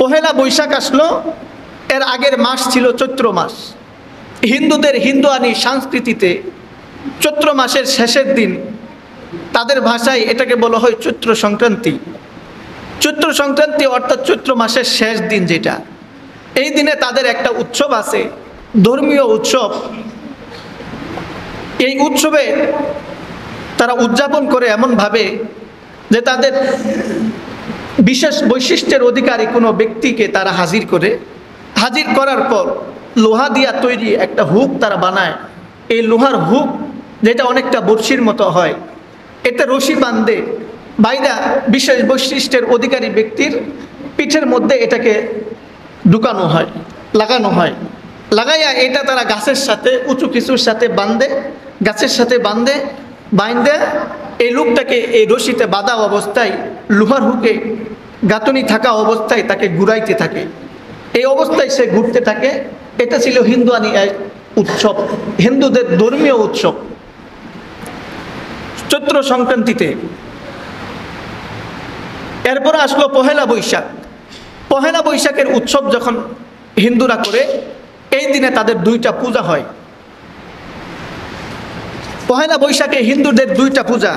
পহেলা বৈশাখ আসলো, এর আগের মাস ছিল চৈত্র মাস। হিন্দুদের হিন্দুয়ানি সংস্কৃতিতে চৈত্র মাসের শেষের দিন, তাদের ভাষায় এটাকে বলা হয় চৈত্র সংক্রান্তি। চৈত্র সংক্রান্তি অর্থাৎ চৈত্র মাসের শেষ দিন যেটা, এই দিনে তাদের একটা উৎসব আছে, ধর্মীয় উৎসব। এই উৎসবে তারা উদযাপন করে এমনভাবে যে তাদের বিশেষ বৈশিষ্ট্যের অধিকারী কোনো ব্যক্তিকে তারা হাজির করে, হাজির করার পর লোহা দিয়া তৈরি একটা হুক তারা বানায়। এই লোহার হুক যেটা অনেকটা বড়শির মতো হয়, এতে রশি বাঁধে বাইরা বিশেষ বৈশিষ্ট্যের অধিকারী ব্যক্তির পিঠের মধ্যে এটাকে ঢুকানো হয়, লাগানো হয়। লাগাইয়া এটা তারা গাছের সাথে উঁচু কিছুর সাথে বাঁধে, গাছের সাথে বাঁধে এই লোকটাকে এই রশিতে বাঁধা অবস্থায় লোহার হুকে গাঁথনি থাকা অবস্থায় তাকে ঘুরাইতে থাকে। এই অবস্থায় সে ঘুরতে থাকে। এটা ছিল হিন্দুয়ানি উৎসব, হিন্দুদের ধর্মীয় উৎসব চৈত্র সংক্রান্তিতে। এরপরে আসলো পহেলা বৈশাখ। পহেলা বৈশাখের উৎসব যখন হিন্দুরা করে, এই দিনে তাদের দুইটা পূজা হয়। পহেলা বৈশাখে হিন্দুদের দুইটা পূজা।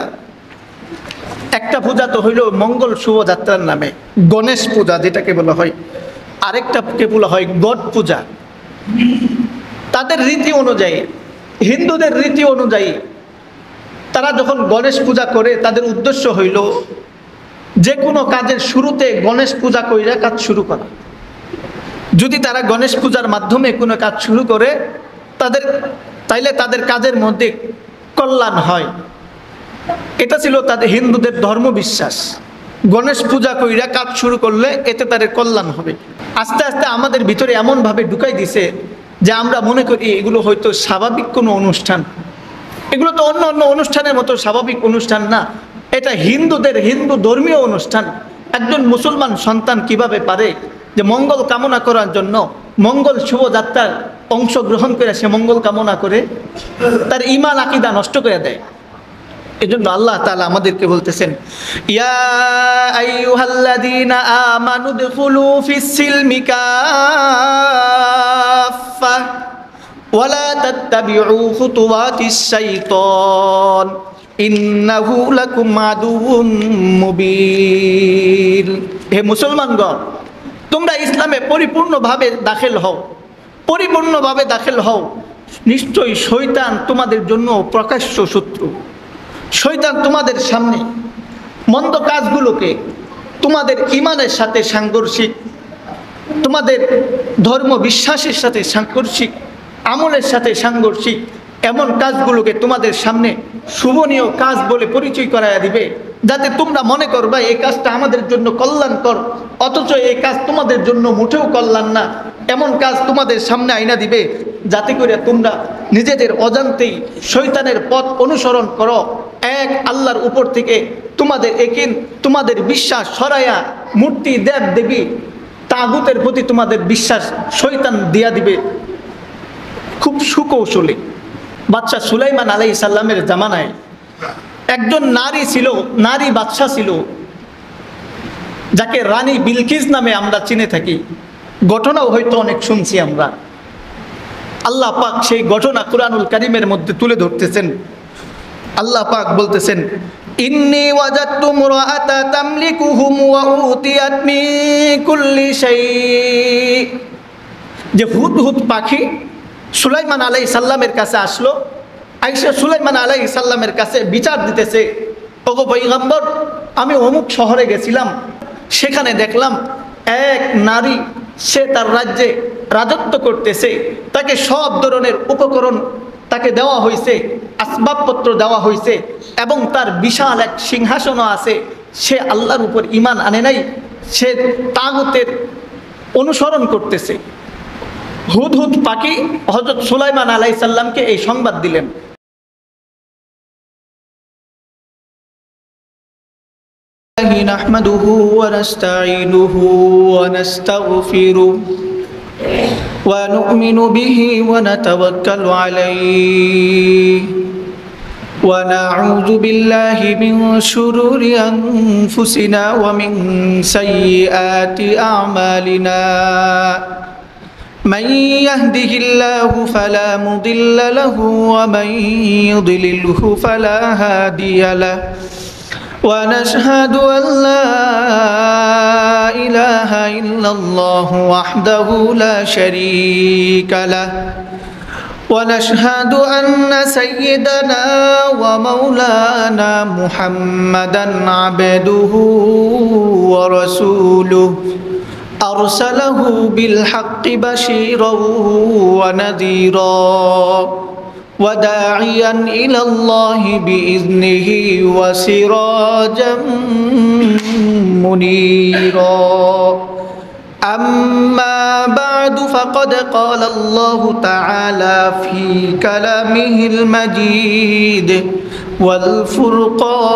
একটা পূজা তো হইল মঙ্গল শুভযাত্রার নামে গণেশ পূজা যেটাকে বলা হয়, আরেকটাকে বলা হয় গড পূজা। তাদের রীতি অনুযায়ী, হিন্দুদের রীতি অনুযায়ী তারা যখন গণেশ পূজা করে, তাদের উদ্দেশ্য হইল যে কোনো কাজের শুরুতে গণেশ পূজা কইরা কাজ শুরু করা। যদি তারা গণেশ পূজার মাধ্যমে কোনো কাজ শুরু করে তাইলে তাদের কাজের মধ্যে কল্যাণ হয়। এটা ছিল তাদের হিন্দুদের ধর্ম বিশ্বাস। গণেশ পূজা কইরা কাজ শুরু করলে এতে তাদের কল্যাণ হবে। আস্তে আস্তে আমাদের ভিতরে এমনভাবে ঢুকাই দিছে যে আমরা মনে করি এগুলো হয়তো স্বাভাবিক কোনো অনুষ্ঠান। এগুলো তো অন্য অন্য অনুষ্ঠানের মতো স্বাভাবিক অনুষ্ঠান না, এটা হিন্দুদের হিন্দু ধর্মীয় অনুষ্ঠান। একজন মুসলমান সন্তান কিভাবে পারে যে মঙ্গল কামনা করার জন্য মঙ্গল শুভযাত্রার অংশগ্রহণ করে সে মঙ্গল কামনা করে তার ঈমান আকীদা নষ্ট করে দেয়। এজন্য আল্লাহ তাআলা আমাদেরকে বলতেছেন, ইয়া আইয়ুহাল্লাযীনা আমানু দুখুলু ফিস-সিলমি কাফফা ওয়া লা তাত্তাবিউ খুতুওয়াতিশ শাইতান ইন্নাহু লাকুম আদুউম মুবিন। হে মুসলমানগণ, তোমরা ইসলামে পরিপূর্ণভাবে দাখিল হও, পরিপূর্ণভাবে দাখিল হও। নিশ্চয়ই শয়তান তোমাদের জন্য প্রকাশ্য শত্রু। শয়তান তোমাদের সামনে মন্দ কাজগুলোকে, তোমাদের ঈমানের সাথে সাংঘর্ষিক, তোমাদের ধর্ম বিশ্বাসের সাথে সাংঘর্ষিক, আমলের সাথে সাংঘর্ষিক এমন কাজগুলোকে তোমাদের সামনে শুভনীয় কাজ বলে পরিচয় করাইয়া দিবে, যাতে তোমরা মনে করবা এই কাজটা আমাদের জন্য কল্যাণকর, অথচ এই কাজ তোমাদের জন্য মোটেও কল্যাণ না। এমন কাজ তোমাদের সামনে আইনা দিবে যাতে করে তোমরা নিজেদের অজান্তেই শয়তানের পথ অনুসরণ করো। এক আল্লাহর উপর থেকে তোমাদের একিন, তোমাদের বিশ্বাস সরাইয়া মূর্তি দেব দেবী তাগুতের প্রতি তোমাদের বিশ্বাস শয়তান দিয়া দিবে খুব সুকৌশলে। বাদশাহ সুলাইমান আলাইহিস সালামের জামানায় একজন নারী ছিল, নারী বাদশাহ ছিল, যাকে রানী বিলকিস নামে আমরা চিনে থাকি। ঘটনাও হয়তো অনেক শুনছি আমরা। আল্লাহ পাক সেই ঘটনা কুরআনুল কারীমের মধ্যে তুলে ধরতেছেন। আল্লাহ পাক বলতেছেন, ইন্নী ওয়াজাদতু মুরআতা তামলিকুহুম ওয়া উতিয়াত মিন কুল্লি শাই। যে হুদহুদ পাখি সুলাইমান আলাইহিস সালামের কাছে আসলো, আয়েশা সুলাইমান আলাইহিস সালামের কাছে বিচার দিতেছে, ওগো পয়গম্বর, আমি অমুক শহরে গেছিলাম, সেখানে দেখলাম এক নারী, সে তার রাজ্যে রাজত্ব করতেছে, তাকে সব ধরনের উপকরণ তাকে দেওয়া হয়েছে, আসবাবপত্র দেওয়া হয়েছে এবং তার বিশাল এক সিংহাসনও আছে। সে আল্লাহর উপর ঈমান আনে নাই, সে তাগুতের অনুসরণ করতেছে। হুদহুদ পাখি হযরত সুলাইমান আলাইহিস সালামকে এই সংবাদ দিলেন। নাহমাদুহু ওয়া নাস্তাঈনুহু ওয়া নাস্তাগফিরুহু ওয়া নু'মিনু বিহি ওয়া নাতাওয়াক্কালু আলাইহি ونعوذ بالله من شرور أنفسنا ومن سيئات أعمالنا من يهده الله فلا مضل له ومن يضلله فلا هادي له ونشهد أن لا إله إلا الله وحده لا شريك له ونشهد أن سيدنا ومولانا محمدا عبده ورسوله أرسله بالحق بشيرا ونذيرا وداعيا إلى الله بإذنه وسراجا منيرا أما بعد فقد قال الله تعالى في كلامه المجيد والفرقانه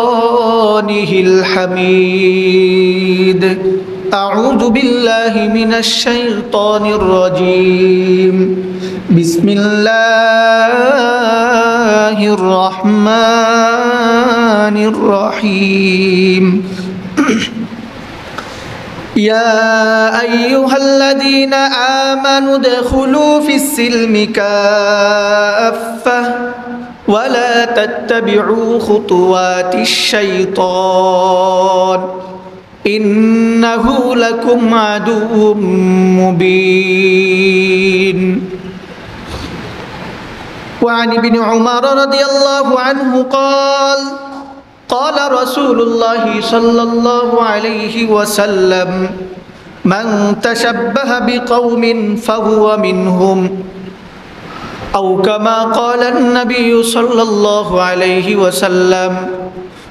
الحميد أعوذ بالله من الشيطان الرجيم بسم الله الرحمن الرحيم يا أيها الذين آمنوا ادخلوا في السلم كافة ولا تتبعوا خطوات الشيطان إنه لكم عدو مبين وعن ابن عمر رضي الله عنه قال قال رسول الله صلى الله عليه وسلم من تشبه بقوم فهو منهم أو كما قال النبي صلى الله عليه وسلم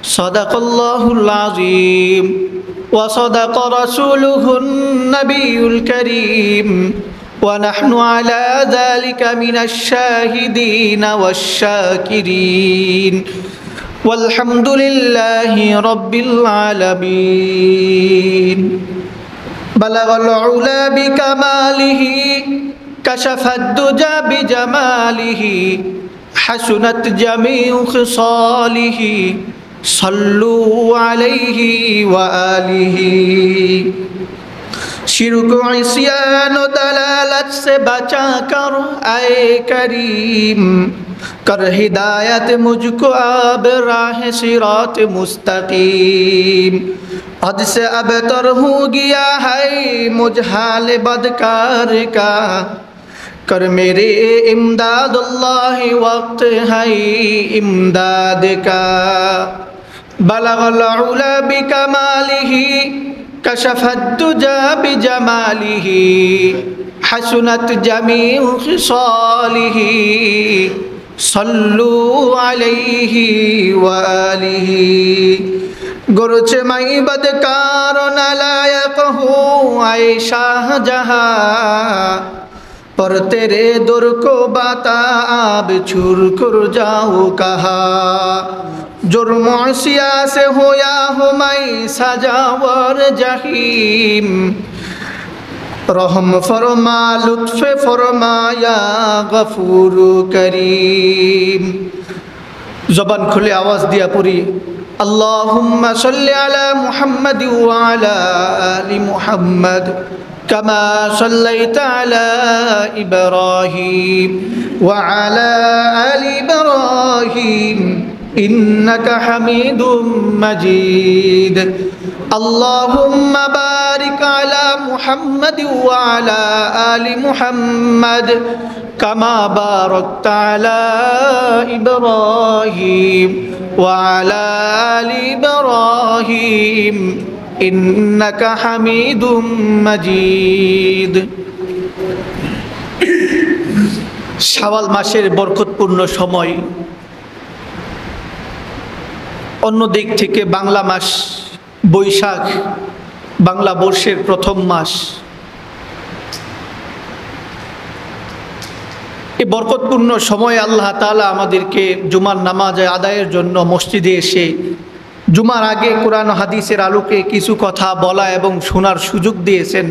صدق الله العظيم وصدق رسوله النبي الكريم ونحن على ذلك من الشاهدين والشاكرين والحمد لله رب العالمين بلغ العلا بكماله كشف الدجى بجماله حسنت جميع خصاله صلوا عليه وآله शिरक इस्यान दलालत से बचा कर आए करीम कर हिदायत मुझको अब राह सिरात मुस्तकीम हद से अब तर हो गया है मुझ हाल बदकार का कर मेरे इमदाद अल्लाह वक्त है इमदाद का बलगल उला बिकमालिही कशफ الدجى بجماله حسنت جميع خصاله صلوا عليه وآله گرچه میں بدکار نلائق ہوں اے شاہ جہاں پر تیرے در کو باتا آب چھوڑ کر جاؤ کہاں जुर्म सिया से होया हो मैं सजावर जहीम रहम फरमा लुत्फ फरमाया गफूर करीम ज़बान खुले आवाज़ दिया पूरी अल्लाहुम्मा सल्लि अला मुहम्मद व अला आलि मुहम्मद कमा सल्लैता अला इब्राहीम व अला आलि इब्राहीम إنك حميد مجيد اللهم بارك على محمد وعلى آل محمد كما باركت على إبراهيم وعلى آل إبراهيم إنك حميد مجيد শাওয়াল মাসের বরকতপূর্ণ সময় অন্য দিক থেকে বাংলা মাস বৈশাখ বাংলা বর্ষের প্রথম মাস এই বরকতপূর্ণ সময়ে আল্লাহ তাআলা আমাদেরকে জুমার নামাজ আদায়ের জন্য মসজিদে এসে জুমার আগে কোরআন ও হাদিসের আলোকে কিছু কথা বলা এবং শোনার সুযোগ দিয়েছেন।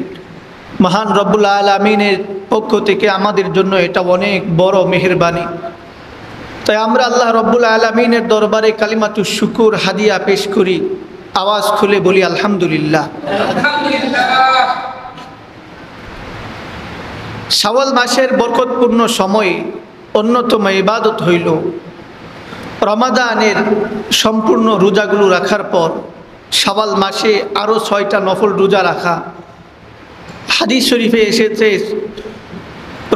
মহান রব্বুল আলামিনের পক্ষ থেকে আমাদের জন্য এটা অনেক বড় মেহেরবানি। তাই আমরা আল্লাহ রব্বুল আলামিনের দরবারে কালিমাতুশ শুকুর হাদিয়া পেশ করি, আওয়াজ খুলে বলি আলহামদুলিল্লাহ। শাওয়াল মাসের বরকতপূর্ণ সময়ে অন্যতম ইবাদত হইল রমাদানের সম্পূর্ণ রোজাগুলো রাখার পর শাওয়াল মাসে আরও 6টা নফল রোজা রাখা। হাদিস শরীফে এসেছে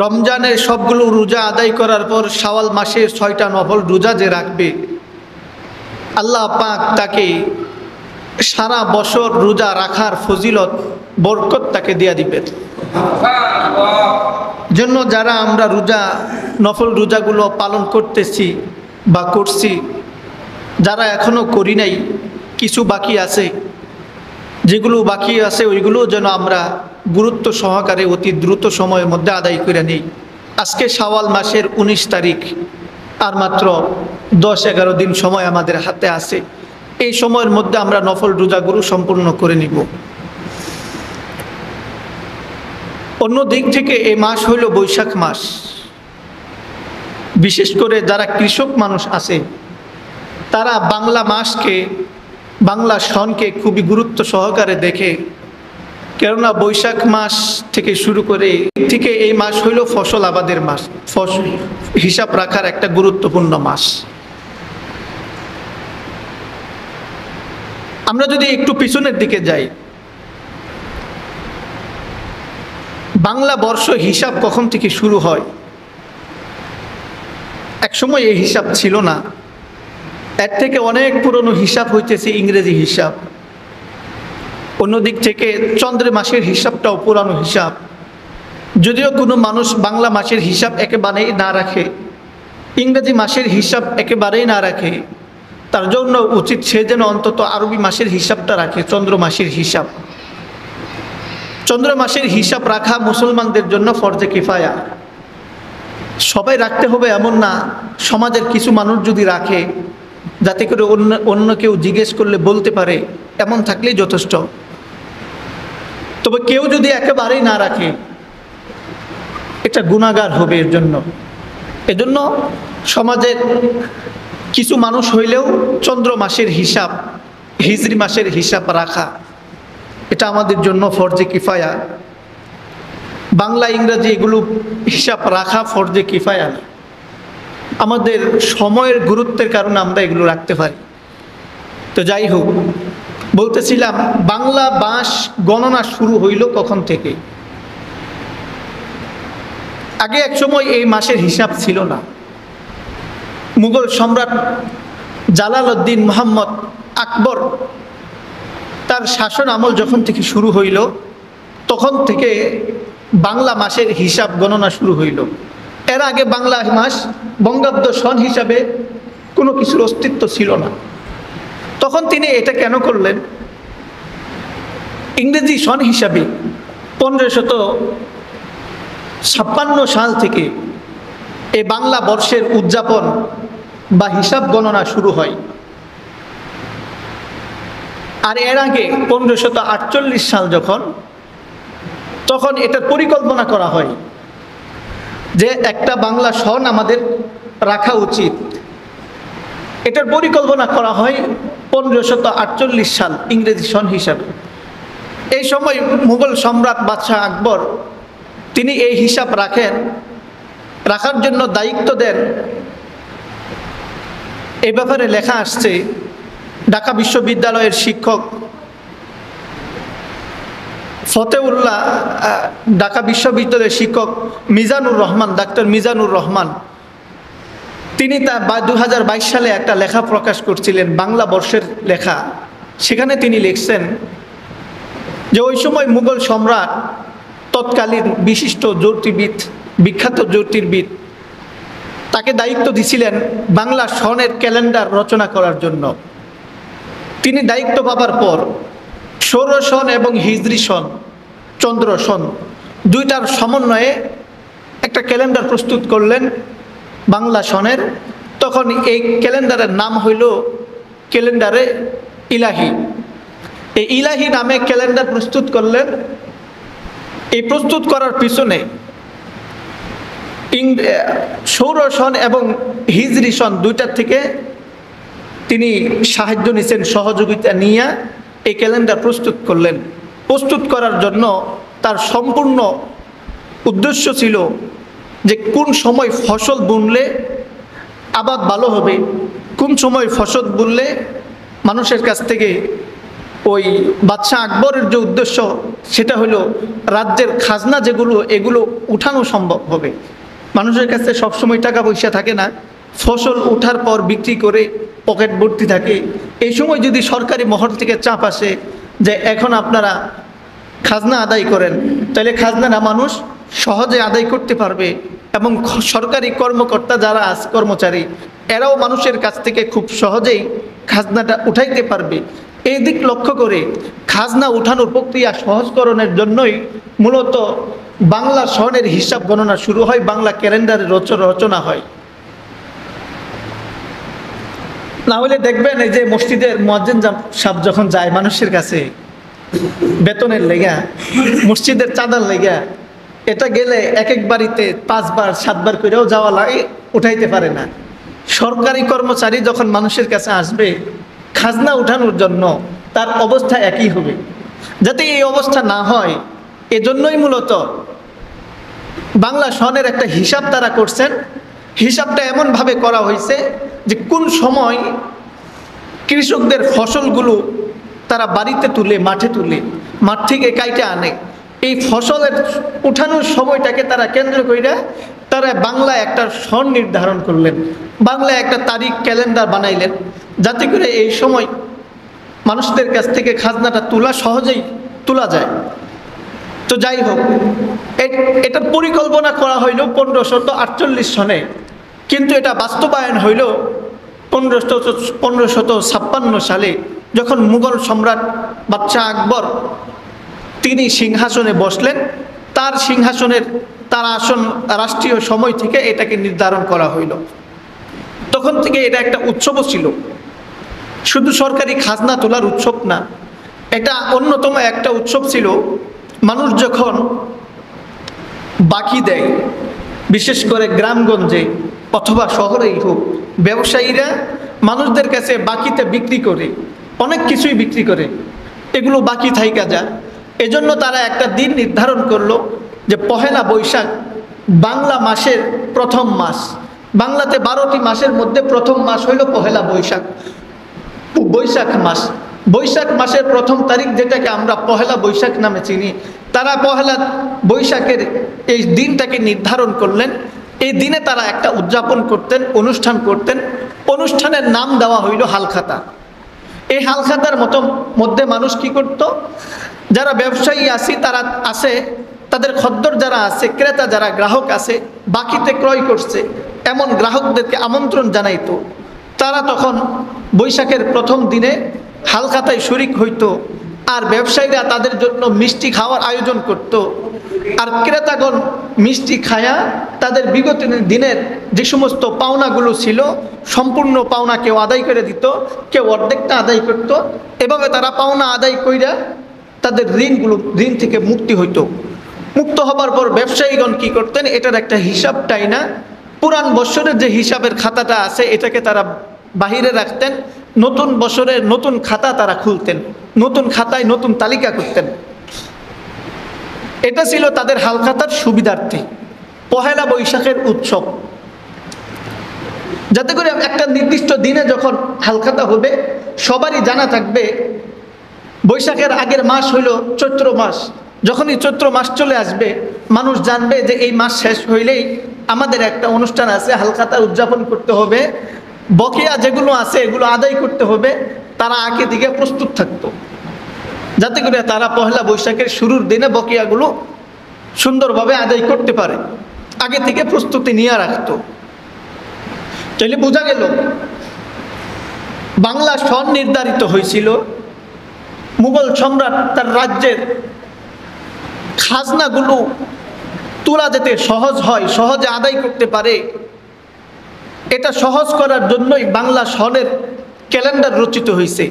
রমজানের সবগুলো রোজা আদায় করার পর শাওয়াল মাসে 6টা নফল রোজা যে রাখবে, আল্লাহ পাক তাকে সারা বছর রোজা রাখার ফজিলত বরকত তাকে দিয়া দিবেন। জন্য যারা আমরা রোজা নফল রোজাগুলো পালন করতেছি বা করছি, যারা এখনো করি নাই, কিছু বাকি আছে, যেগুলো বাকি আছে ওইগুলো যেন আমরা গুরুত্ব সহকারে অতি দ্রুত সময়ের মধ্যে আদায় করে নিই। আজকে শাওয়াল মাসের 19 তারিখ, আর মাত্র 10-11 দিন সময় আমাদের হাতে আছে। এই সময়ের মধ্যে আমরা নফল রোজাগুলো সম্পূর্ণ করে নিব। অন্য দিক থেকে এই মাস হইল বৈশাখ মাস। বিশেষ করে যারা কৃষক মানুষ আছে তারা বাংলা মাসকে, বাংলা সনকে খুবই গুরুত্ব সহকারে দেখে, কেননা বৈশাখ মাস থেকে শুরু করে এই মাস হইল ফসল আবাদের মাস, ফসল হিসাব রাখার একটা গুরুত্বপূর্ণ মাস। আমরা যদি একটু পিছনের দিকে যাই, বাংলা বর্ষ হিসাব কখন থেকে শুরু হয়? একসময় এই হিসাব ছিল না, এর থেকে অনেক পুরনো হিসাব হইতেছে ইংরেজি হিসাব। অন্যদিক থেকে চন্দ্র মাসের হিসাবটাও পুরানো হিসাব। যদিও কোনো মানুষ বাংলা মাসের হিসাব একেবারেই না রাখে, ইংরেজি মাসের হিসাব একেবারেই না রাখে, তার জন্য উচিত সে যেন অন্তত আরবি মাসের হিসাবটা রাখে, চন্দ্র মাসের হিসাব। চন্দ্র মাসের হিসাব রাখা মুসলমানদের জন্য ফরজে কিফায়া। সবাই রাখতে হবে এমন না, সমাজের কিছু মানুষ যদি রাখে যাতে করে অন্য কেউ জিজ্ঞেস করলে বলতে পারে, এমন থাকলেই যথেষ্ট। তবে কেউ যদি একেবারেই না রাখে এটা গুনাহগার হবে এর জন্য। এজন্য সমাজের কিছু মানুষ হইলেও চন্দ্র মাসের হিসাব, হিজরি মাসের হিসাব রাখা, এটা আমাদের জন্য ফরজে কিফায়া। বাংলা ইংরেজি এগুলো হিসাব রাখা ফরজে কিফায়া না, আমাদের সময়ের গুরুত্বের কারণে আমরা এগুলো রাখতে পারি। তো যাই হোক, বলতেছিলাম বাংলা মাস গণনা শুরু হইল কখন থেকে? আগে এক সময় এই মাসের হিসাব ছিল না। মুঘল সম্রাট জালালউদ্দিন মুহাম্মদ আকবর তার শাসন আমল যখন থেকে শুরু হইল তখন থেকে বাংলা মাসের হিসাব গণনা শুরু হইল। এর আগে বাংলা মাস বঙ্গাব্দ সন হিসাবে কোনো কিছুর অস্তিত্ব ছিল না। তখন তিনি এটা কেন করলেন? ইংরেজি সন হিসাবে 1556 সাল থেকে এই বাংলা বর্ষের উদযাপন বা হিসাব গণনা শুরু হয়। আর এর আগে 1548 সাল তখন এটার পরিকল্পনা করা হয় যে একটা বাংলা সন আমাদের রাখা উচিত। এটার পরিকল্পনা করা হয় 1548 সাল ইংরেজি সন হিসাবে। এই সময় মুঘল সম্রাট বাদশাহ আকবর তিনি এই হিসাব রাখার জন্য দায়িত্ব দেন। এই ব্যাপারে লেখা আসছে, ঢাকা বিশ্ববিদ্যালয়ের শিক্ষক ফতেউল্লাহ, ঢাকা বিশ্ববিদ্যালয়ের শিক্ষক মিজানুর রহমান, ডাক্তার মিজানুর রহমান, তিনি তা 2022 সালে একটা লেখা প্রকাশ করছিলেন, বাংলা বর্ষের লেখা। সেখানে তিনি লিখছেন যে ওই সময় মুঘল সম্রাট তৎকালীন বিশিষ্ট জ্যোতির্বিদ, বিখ্যাত জ্যোতির্বিদ, তাকে দায়িত্ব দিছিলেন বাংলা সনের ক্যালেন্ডার রচনা করার জন্য। তিনি দায়িত্ব পাবার পর সৌর সন এবং হিজরি সন, চন্দ্র সন, দুইটার সমন্বয়ে একটা ক্যালেন্ডার প্রস্তুত করলেন বাংলা সনের। তখন এই ক্যালেন্ডারের নাম হইল ক্যালেন্ডারে ইলাহি। এই ইলাহি নামে ক্যালেন্ডার প্রস্তুত করলেন। এই প্রস্তুত করার পিছনে সৌর সন এবং হিজরি সন দুইটার থেকে তিনি সাহায্য নিয়েছেন, সহযোগিতা নিয়ে এই ক্যালেন্ডার প্রস্তুত করলেন। প্রস্তুত করার জন্য তার সম্পূর্ণ উদ্দেশ্য ছিল যে কোন সময় ফসল বুনলে আবাদ ভালো হবে, কোন সময় ফসল বুনলে মানুষের কাছ থেকে ওই বাদশাহ আকবরের যে উদ্দেশ্য সেটা হলো রাজ্যের খাজনা যেগুলো এগুলো উঠানো সম্ভব হবে। মানুষের কাছে সবসময় টাকা পয়সা থাকে না, ফসল ওঠার পর বিক্রি করে পকেট ভর্তি থাকে। এই সময় যদি সরকারি মহল থেকে চাপ আসে যে এখন আপনারা খাজনা আদায় করেন, তাহলে খাজনাটা মানুষ সহজে আদায় করতে পারবে এবং সরকারি কর্মকর্তা যারা আছে কর্মচারী এরাও মানুষের কাছ থেকে খুব সহজেই খাজনাটা উঠাইতে পারবে। এই দিক লক্ষ্য করে খাজনা উঠানোর প্রক্রিয়া সহজকরণের জন্যই মূলত বাংলা সনের হিসাব গণনা শুরু হয়, বাংলা ক্যালেন্ডারের রচনা হয়। না হলে দেখবেন এই যে মসজিদের মুয়াজ্জিন সাহেব যখন যায় মানুষের কাছে বেতনের লেগা, মসজিদের চাঁদার লেগা, এটা গেলে এক এক বাড়িতে 5 বার 7 বার করেও যাওয়া লাগে, উঠাইতে পারে না। সরকারি কর্মচারী যখন মানুষের কাছে আসবে খাজনা উঠানোর জন্য তার অবস্থা একই হবে। যাতে এই অবস্থা না হয় এজন্যই মূলত বাংলা সনের একটা হিসাব তারা করছেন। হিসাবটা এমনভাবে করা হয়েছে যে কোন সময় কৃষকদের ফসলগুলো তারা বাড়িতে তুলে মাঠে তুলে মাঠ থেকে কাইটে আনে, এই ফসলের উঠানোর সময়টাকে তারা কেন্দ্র করে তারা বাংলায় একটা সন নির্ধারণ করলেন, বাংলায় একটা তারিখ ক্যালেন্ডার বানাইলেন, যাতে করে এই সময় মানুষদের কাছ থেকে খাজনাটা সহজেই তোলা যায়। তো যাই হোক, এটার পরিকল্পনা করা হইল 1548 সনে, কিন্তু এটা বাস্তবায়ন হইল 1556 সালে, যখন মুঘল সম্রাট বাদশাহ আকবর তিনি সিংহাসনে বসলেন। তার সিংহাসনের তার আসন রাষ্ট্রীয় সময় থেকে এটাকে নির্ধারণ করা হইল। তখন থেকে এটা একটা উৎসবও ছিল, শুধু সরকারি খাজনা তোলার উৎসব না, এটা অন্যতম একটা উৎসব ছিল। মানুষ যখন বাকি দেয়, বিশেষ করে গ্রামগঞ্জে অথবা শহরেই হোক, ব্যবসায়ীরা মানুষদের কাছে বাকিতে বিক্রি করে, অনেক কিছুই বিক্রি করে, এগুলো বাকি থাইকা যায়। এজন্য তারা একটা দিন নির্ধারণ করলো যে পহেলা বৈশাখ বাংলা মাসের প্রথম মাস। বাংলাতে 12টি মাসের মধ্যে প্রথম মাস হইল পহেলা বৈশাখ, বৈশাখ মাস। বৈশাখ মাসের প্রথম তারিখ যেটাকে আমরা পহেলা বৈশাখ নামে চিনি, তারা পহেলা বৈশাখের এই দিনটাকে নির্ধারণ করলেন। এই দিনে তারা একটা উদযাপন করতেন, অনুষ্ঠান করতেন। অনুষ্ঠানের নাম দেওয়া হইল হালখাতা। এই হালখাতার মধ্যে মানুষ কি করত, যারা ব্যবসায়ী আছে তাদের খদ্দর যারা আছে, ক্রেতা যারা গ্রাহক আছে, বাকিতে ক্রয় করছে এমন গ্রাহকদেরকে আমন্ত্রণ জানাইতো। তারা তখন বৈশাখের প্রথম দিনে হালখাতায় শরিক হইতো, আর ব্যবসায়ীরা তাদের জন্য মিষ্টি খাওয়ার আয়োজন করত। আর ক্রেতাগণ মিষ্টি খায়া তাদের বিগত দিনের যে সমস্ত পাওনাগুলো ছিল সম্পূর্ণ পাওনা কেউ আদায় করে দিত, কেউ অর্ধেকটা আদায় করত। এভাবে তারা পাওনা আদায় কইরা তাদের ঋণ থেকে মুক্তি হইতো। মুক্ত হবার পর ব্যবসায়ীগণ কি করতেন, এটার একটা হিসাবটাই না, পুরান বছরের যে হিসাবের খাতাটা আছে এটাকে তারা বাহিরে রাখতেন। নতুন বছরের নতুন খাতা তারা খুলতেন, নতুন খাতায় নতুন তালিকা করতেন। এটা ছিল তাদের হালখাতার সুবিধার্থে পহেলা বৈশাখের উৎসব, যাতে করে একটা নির্দিষ্ট দিনে যখন হালখাতা হবে সবারই জানা থাকবে। বৈশাখের আগের মাস হইল চৈত্র মাস, যখনই চৈত্র মাস চলে আসবে মানুষ জানবে যে এই মাস শেষ হইলেই আমাদের একটা অনুষ্ঠান আছে, হালখাতা উদযাপন করতে হবে, বকেয়া যেগুলো আছে এগুলো আদায় করতে হবে। তারা আগে দিকে প্রস্তুত থাকতো, যাতে করে তারা পহেলা বৈশাখের শুরুর দিনে বকেয়াগুলো সুন্দরভাবে আদায় করতে পারে, আগে থেকে প্রস্তুতি নিয়ে রাখতো। তাহলে বোঝা গেল বাংলা সন নির্ধারিত হয়েছিল মুঘল সম্রাট তার রাজ্যের খাজনাগুলো তোলা যাতে সহজ হয়, সহজে আদায় করতে পারে, এটা সহজ করার জন্যই বাংলা সনের ক্যালেন্ডার রচিত হয়েছে।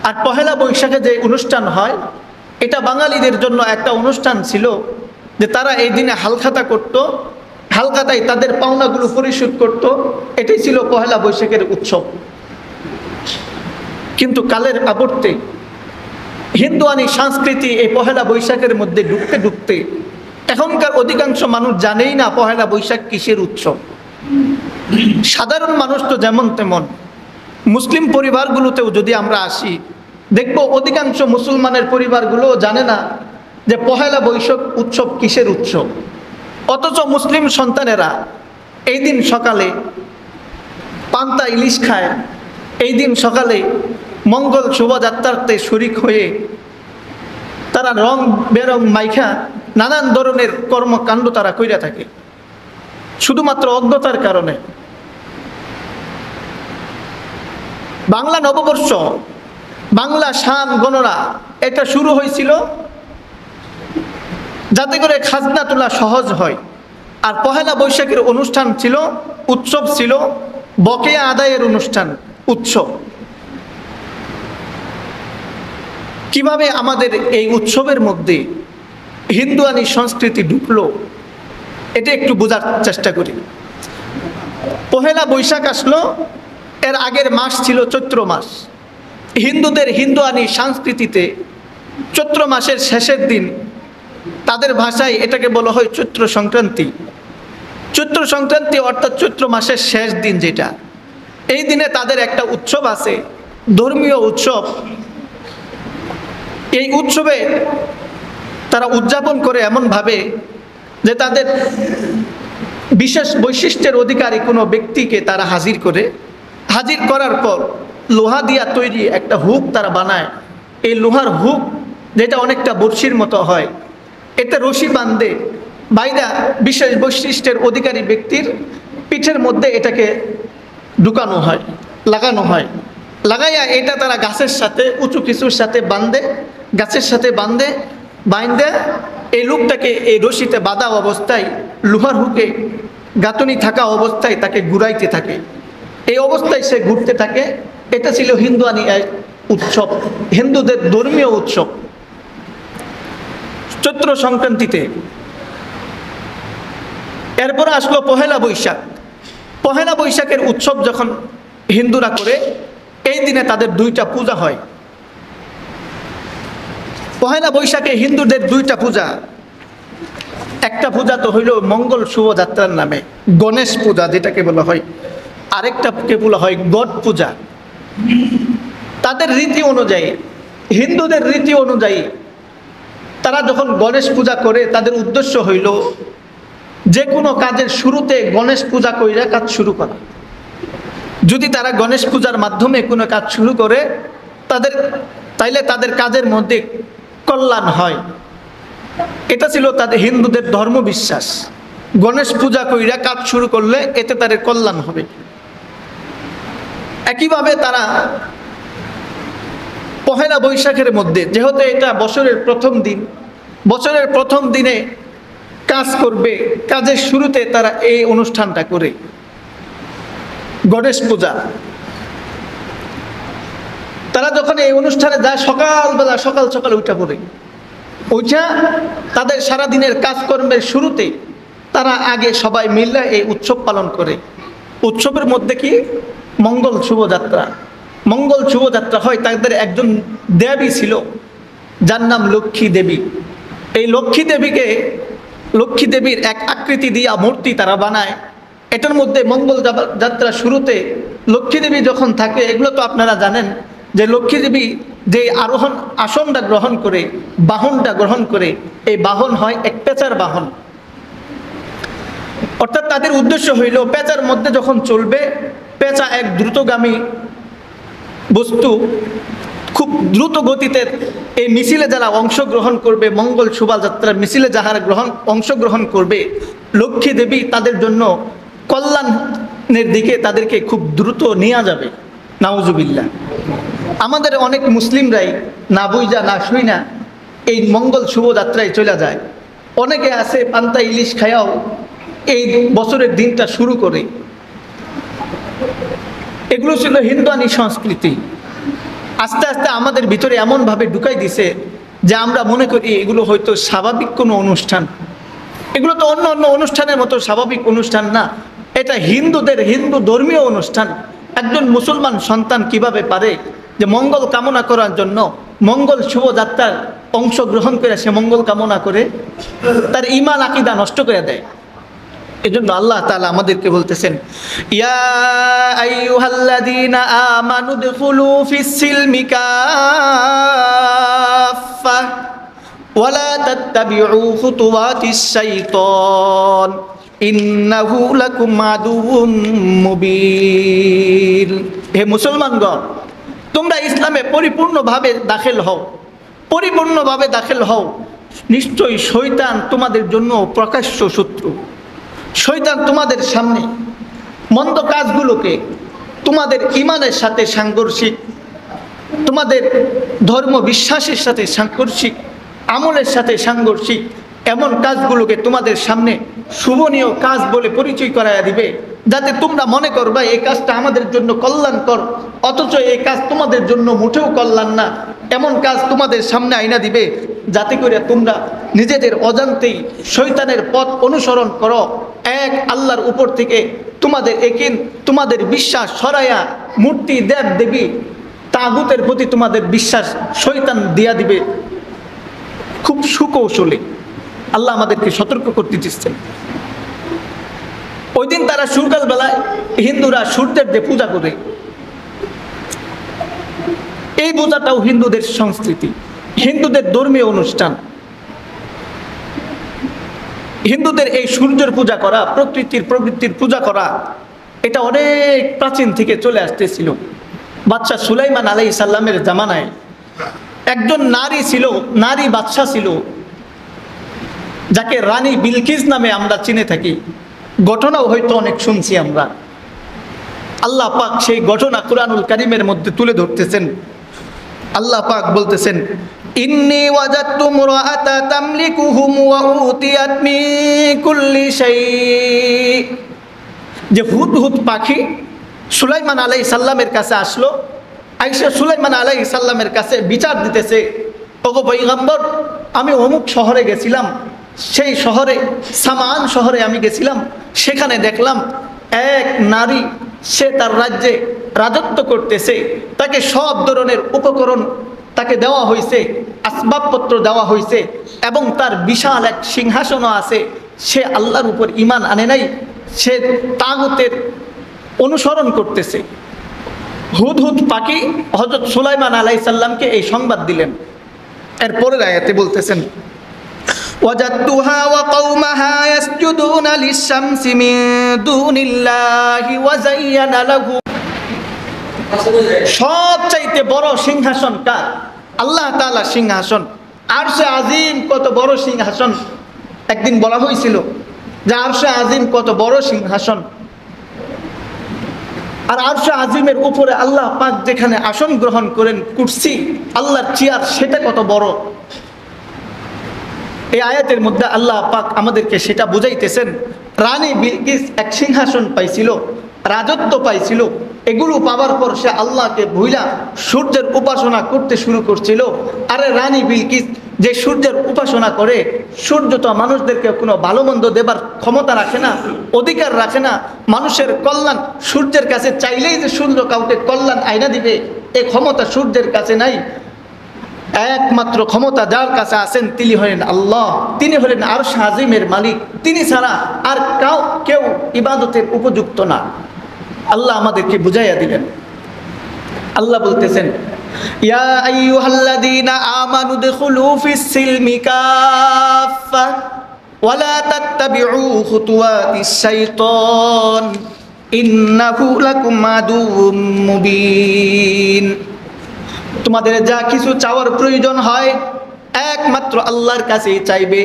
আর পহেলা বৈশাখে যে অনুষ্ঠান হয় এটা বাঙালিদের জন্য একটা অনুষ্ঠান ছিল যে তারা এই দিনে হালখাতা করত, হালখাতায় তাদের পাওনাগুলো পরিশোধ করত। এটাই ছিল পহেলা বৈশাখের উৎসব। কিন্তু কালের আবর্তে হিন্দুয়ানি সংস্কৃতি এই পহেলা বৈশাখের মধ্যে ঢুকতে ঢুকতে এখনকার অধিকাংশ মানুষ জানেই না পহেলা বৈশাখ কিসের উৎসব। সাধারণ মানুষ তো যেমন তেমন, মুসলিম পরিবারগুলোতেও যদি আমরা আসি দেখব অধিকাংশ মুসলমানের পরিবারগুলো জানে না যে পহেলা বৈশাখ উৎসব কিসের উৎসব। অথচ মুসলিম সন্তানেরা এই দিন সকালে পান্তা ইলিশ খায়, এই দিন সকালে মঙ্গল শোভাযাত্রাতে শরিক হয়ে তারা রং বেরং মাইখা নানান ধরনের কর্মকাণ্ড তারা কইরা থাকে শুধুমাত্র অজ্ঞতার কারণে। বাংলা নববর্ষ, বাংলা সান গণনা এটা শুরু হয়েছিল যাতে করে খাজনা তোলা সহজ হয়। আর পহেলা বৈশাখের অনুষ্ঠান ছিল, উৎসব ছিল বকেয়া আদায়ের অনুষ্ঠান, উৎসব। কিভাবে আমাদের এই উৎসবের মধ্যে হিন্দুয়ানি সংস্কৃতি ঢুকলো এটা একটু বোঝার চেষ্টা করি। পহেলা বৈশাখ আসলো, এর আগের মাস ছিল চৈত্র মাস। হিন্দুদের হিন্দুয়ানি সংস্কৃতিতে চৈত্র মাসের শেষের দিন, তাদের ভাষায় এটাকে বলা হয় চৈত্র সংক্রান্তি। চৈত্র সংক্রান্তি অর্থাৎ চৈত্র মাসের শেষ দিন যেটা, এই দিনে তাদের একটা উৎসব আছে, ধর্মীয় উৎসব। এই উৎসবে তারা উদযাপন করে এমনভাবে যে তাদের বিশেষ বৈশিষ্ট্যের অধিকারী কোনো ব্যক্তিকে তারা হাজির করে, হাজির করার পর লোহা দিয়া তৈরি একটা হুক তারা বানায়। এই লোহার হুক যেটা অনেকটা বড়শির মতো হয়, এতে রশি বাঁধে বাইরা বিশেষ বৈশিষ্ট্যের অধিকারী ব্যক্তির পিঠের মধ্যে এটাকে ঢুকানো হয়, লাগানো হয়। লাগাইয়া এটা তারা গাছের সাথে, উঁচু কিছুর সাথে বাঁধে, গাছের সাথে বাঁধে এই লোকটাকে এই রশিতে বাঁধা অবস্থায় লোহার হুকে গাঁথনি থাকা অবস্থায় তাকে ঘুরাইতে থাকে। এই অবস্থায় সে ঘুরতে থাকে। এটা ছিল হিন্দুয়ানি উৎসব, হিন্দুদের ধর্মীয় উৎসব চৈত্র সংক্রান্তিতে। এরপরে আসলো পহেলা বৈশাখ। পহেলা বৈশাখের উৎসব যখন হিন্দুরা করে, এই দিনে তাদের দুইটা পূজা হয়। পহেলা বৈশাখে হিন্দুদের দুইটা পূজা। একটা পূজা তো হইল মঙ্গল শোভাযাত্রার নামে গণেশ পূজা যেটাকে বলা হয়, আরেকটাকে বলা হয় গড পূজা। তাদের রীতি অনুযায়ী, হিন্দুদের রীতি অনুযায়ী তারা যখন গণেশ পূজা করে তাদের উদ্দেশ্য হইল যে কোনো কাজের শুরুতে গণেশ পূজা কইরা কাজ শুরু করা। যদি তারা গণেশ পূজার মাধ্যমে কোনো কাজ শুরু করে তাইলে তাদের কাজের মধ্যে কল্যাণ হয়। এটা ছিল তাদের হিন্দুদের ধর্ম বিশ্বাস। গণেশ পূজা কইরা কাজ শুরু করলে এতে তাদের কল্যাণ হবে। একইভাবে তারা পহেলা বৈশাখের মধ্যে, যেহেতু এটা বছরের প্রথম দিন, বছরের প্রথম দিনে কাজ করবে, কাজের শুরুতে তারা এই অনুষ্ঠানটা করে গণেশ পূজা। তারা যখন এই অনুষ্ঠানে যায় সকালবেলা, সকাল সকাল উঠা পড়ে, ওইটা তাদের সারাদিনের কাজকর্মের শুরুতে তারা আগে সবাই মিলে এই উৎসব পালন করে। উৎসবের মধ্যে কি মঙ্গল শুভযাত্রা, মঙ্গল শুভযাত্রা হয়। তাদের একজন দেবী ছিল যার নাম লক্ষ্মী দেবী। এই লক্ষ্মী দেবীকে, লক্ষ্মী দেবীর এক আকৃতি দিয়া মূর্তি তারা বানায়। এটার মধ্যে মঙ্গল যাত্রা শুরুতে লক্ষ্মী দেবী যখন থাকে, এগুলো তো আপনারা জানেন যে লক্ষ্মী দেবী যে আরোহণ আসনটা গ্রহণ করে, বাহনটা গ্রহণ করে, এই বাহন হয় এক পেঁচার বাহন। অর্থাৎ তাদের উদ্দেশ্য হইল পেঁচার মধ্যে যখন চলবে, পেঁচা এক দ্রুতগামী বস্তু, খুব দ্রুত গতিতে এই মিছিলে যারা অংশগ্রহণ করবে, মঙ্গল শোভাযাত্রার মিছিলে যারা অংশগ্রহণ করবে, লক্ষ্মী দেবী তাদের জন্য কল্যাণের দিকে তাদেরকে খুব দ্রুত নিয়ে যাবে। নাউজুবিল্লাহ। আমাদের অনেক মুসলিমরাই না বুঝা না শুই না এই মঙ্গল শুভযাত্রায় চলে যায়। অনেকে আছে পান্তা ইলিশ খায়াও এই বছরের দিনটা শুরু করে। এগুলো ছিল হিন্দুয়ানি সংস্কৃতি। আস্তে আস্তে আমাদের ভিতরে এমনভাবে ঢুকাই দিছে যে আমরা মনে করি এগুলো হয়তো স্বাভাবিক কোনো অনুষ্ঠান। এগুলো তো অন্য অন্য অনুষ্ঠানের মতো স্বাভাবিক অনুষ্ঠান না, এটা হিন্দুদের হিন্দু ধর্মীয় অনুষ্ঠান। একজন মুসলমান সন্তান কিভাবে পারে যে মঙ্গল কামনা করার জন্য মঙ্গল শুভযাত্রার অংশগ্রহণ করে সে মঙ্গল কামনা করে তার ঈমান আকীদা নষ্ট করে দেয়। এজন্য আল্লাহ তাআলা আমাদেরকে বলতেছেন, ইয়া আইয়ুহাল্লাযীনা আমানু দুখুলু ফিস-সিলমি কাফফা ওয়ালা তাত্তাবিউ খুতুওয়াতিশ শাইতান ইন্নাহু লাকুম আদুউম মুবিন। হে মুসলমানগণ, তোমরা ইসলামে পরিপূর্ণভাবে দাখিল হও, পরিপূর্ণভাবে দাখিল হও। নিশ্চয়ই শয়তান তোমাদের জন্য প্রকাশ্য শত্রু। শয়তান তোমাদের সামনে মন্দ কাজগুলোকে, তোমাদের ঈমানের সাথে সাংঘর্ষিক, তোমাদের ধর্ম বিশ্বাসের সাথে সাংঘর্ষিক, আমলের সাথে সাংঘর্ষিক এমন কাজগুলোকে তোমাদের সামনে শুভনীয় কাজ বলে পরিচয় করাইয়া দিবে, যাতে তোমরা মনে করবা এই কাজটা আমাদের জন্য কল্যাণকর, অথচ এই কাজ তোমাদের জন্য মোটেও কল্যাণ না। এমন কাজ তোমাদের সামনে আইনা দিবে যাতে করে তোমরা নিজেদের অজান্তেই শয়তানের পথ অনুসরণ করো। এক আল্লাহর উপর থেকে তোমাদের একিন, তোমাদের বিশ্বাস সরাইয়া মূর্তি, দেব দেবী, তাগুতের প্রতি তোমাদের বিশ্বাস শয়তান দিয়া দিবে খুব সুকৌশলে। আল্লাহ আমাদেরকে সতর্ক করতে দিচ্ছেন। ওই দিন তারা সকালবেলায় হিন্দুরা সূর্যের যে পূজা করে, এই পূজাটাও হিন্দুদের সংস্কৃতি, হিন্দুদের ধর্মীয় অনুষ্ঠান। হিন্দুদের এই সূর্যের পূজা করা, প্রকৃতির পূজা করা, এটা অনেক প্রাচীন থেকে চলে আসতেছিল। বাদশাহ সুলাইমান আলাইহিস সালামের জামানায় একজন নারী ছিল, নারী বাদশাহ ছিল, যাকে রানী বিলকিস নামে আমরা চিনে থাকি। ঘটনাও হয়তো অনেক শুনছি আমরা। আল্লাহ পাক সেই ঘটনা কুরআনুল কারীমের মধ্যে তুলে ধরতেছেন। আল্লাহ পাক বলতেছেন, ইন্নী ওয়াজাদতু মুরআতা তামলিকুহুম ওয়া উতিয়াত মিন কুল্লি শাই। যে হুদহুদ পাখি সুলাইমান আলাইহিস সালামের কাছে আসলো, আয়েশা সুলাইমান আলাইহিস সালামের কাছে বিচার দিতেছে, ওগো পয়গম্বর, আমি অমুক শহরে গেছিলাম, সেই শহরে সামান শহরে আমি গেছিলাম, সেখানে দেখলাম এক নারী, সে তার রাজ্যে রাজত্ব করতেছে, তাকে সব ধরনের উপকরণ তাকে দেওয়া হয়েছে, আসবাবপত্র দেওয়া হয়েছে, এবং তার বিশাল এক সিংহাসনও আছে। সে আল্লাহর উপর ঈমান আনে নাই, সে তাগুতের অনুসরণ করতেছে। হুদহুদ পাখি হযরত সুলাইমান আলাইহিস সালামকে এই সংবাদ দিলেন। এরপরের আয়াতে বলতেছেন, ওয়াজাদতুহা ওয়া কওমাহা ইয়াসজুদুনা লিশ-শামসি মিন দুনিল্লাহি ওয়া যায়্যানা লাহু। সবচাইতে বড় সিংহাসন কার? আল্লাহ তাআলার সিংহাসন। আরশে আজিম কত বড় সিংহাসন। একদিন বলা হয়েছিল যে আরশে আজিম কত বড় সিংহাসন, আর আরশে আজিমের উপরে আল্লাহ পাক যেখানে আসন গ্রহণ করেন, কুরসি, আল্লাহর চেয়ার, সেটা কত বড়। এই আয়াতের মধ্যে আল্লাহ পাক আমাদেরকে সেটা বুঝাইতেছেন। রানী বিলকিস এক সিংহাসন পাইছিল, রাজত্ব পাইছিল, এগুলো পাওয়ার পর সে আল্লাহকে ভুইলা সূর্যের উপাসনা করতে শুরু করছিল। আরে রানী বিলকিস যে সূর্যের উপাসনা করে, সূর্য তো মানুষদেরকে কোনো ভালো মন্দ দেবার ক্ষমতা রাখে না, অধিকার রাখে না। মানুষের কল্যাণ সূর্যের কাছে চাইলেই যে সূর্য কাউকে কল্যাণ আইনা দিবে, এই ক্ষমতা সূর্যের কাছে নাই। একমাত্র ক্ষমতা যার কাছে আছেন তিনি হলেন আল্লাহ, তিনি হলেন আরশ আজিমের মালিক। তিনি ছাড়া আর কেউ ইবাদতের উপযুক্ত না। আল্লাহ আমাদেরকে বুঝাইয়া দিলেন। আল্লাহ বলতেছেন, ইয়া আইয়ুহাল্লাযীনা আমানু দুখুলু ফিস-সিলমি কাফফা ওয়া লা তাত্তাবিউ খুতুওয়াতিশ শাইতান ইন্নাহু লাকুম আদুউম মুবিন। তোমাদের যা কিছু চাওয়ার প্রয়োজন হয় একমাত্র আল্লাহর কাছেই চাইবে।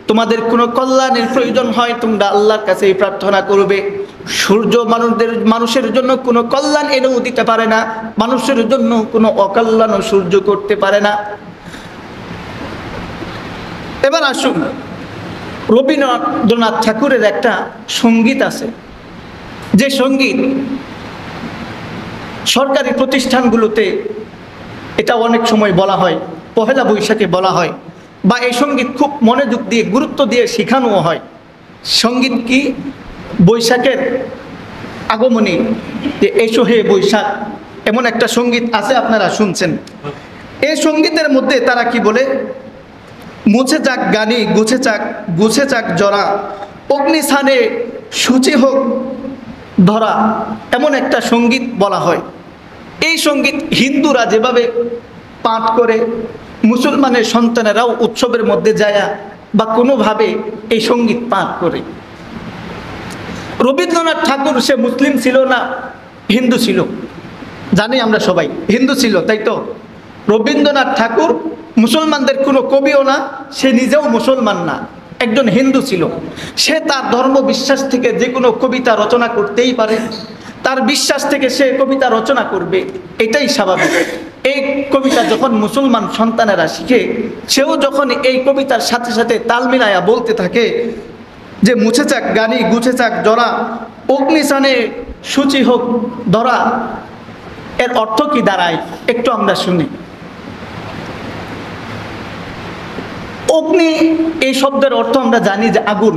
তোমাদের কোনো কল্যাণের প্রয়োজন হয় তোমরা আল্লাহর কাছেই প্রার্থনা করবে। সূর্য মানুষের জন্য কোনো কল্যাণ এনেও দিতে পারে না, মানুষের জন্য কোনো অকল্যাণও সূর্য করতে পারে না। এবার আসুন, রবীন্দ্রনাথ ঠাকুরের একটা সঙ্গীত আছে, যে সঙ্গীত সরকারি প্রতিষ্ঠানগুলোতে এটা অনেক সময় বলা হয়, পহেলা বৈশাখে বলা হয়, বা এই সঙ্গীত খুব মনোযোগ দিয়ে গুরুত্ব দিয়ে শেখানোও হয়। সঙ্গীত কি? বৈশাখের আগমনী, যে এসো হে বৈশাখ, এমন একটা সঙ্গীত আছে, আপনারা শুনছেন। এই সঙ্গীতের মধ্যে তারা কি বলে? মুছে যাক গানি গুছে যাক জরা, অগ্নিস্থানে সূচি হোক ধরা, এমন একটা সঙ্গীত বলা হয়। এই সঙ্গীত হিন্দুরা যেভাবে পাঠ করে, মুসলমানের সন্তানেরাও উৎসবের মধ্যে যায় বা কোনোভাবে এই সঙ্গীত পাঠ করে। রবীন্দ্রনাথ ঠাকুর সে মুসলিম ছিল না হিন্দু ছিল? জানি আমরা সবাই হিন্দু ছিল, তাই তো? রবীন্দ্রনাথ ঠাকুর মুসলমানদের কোনো কবিও না, সে নিজেও মুসলমান না, একজন হিন্দু ছিল। সে তার ধর্ম বিশ্বাস থেকে যে কোনো কবিতা রচনা করতেই পারে, তার বিশ্বাস থেকে সে কবিতা রচনা করবে, এটাই স্বাভাবিক। এই কবিতা যখন মুসলমান সন্তানেরা শিখে, সেও যখন এই কবিতার সাথে সাথে তাল মিলায়া বলতে থাকে যে মুছে যাক গানি গুছে যাক জরা, অগ্নিস্থানে সূচি হোক ধরা, এর অর্থ কি দাঁড়ায় একটু আমরা শুনি। অগ্নি এই শব্দের অর্থ আমরা জানি যে আগুন,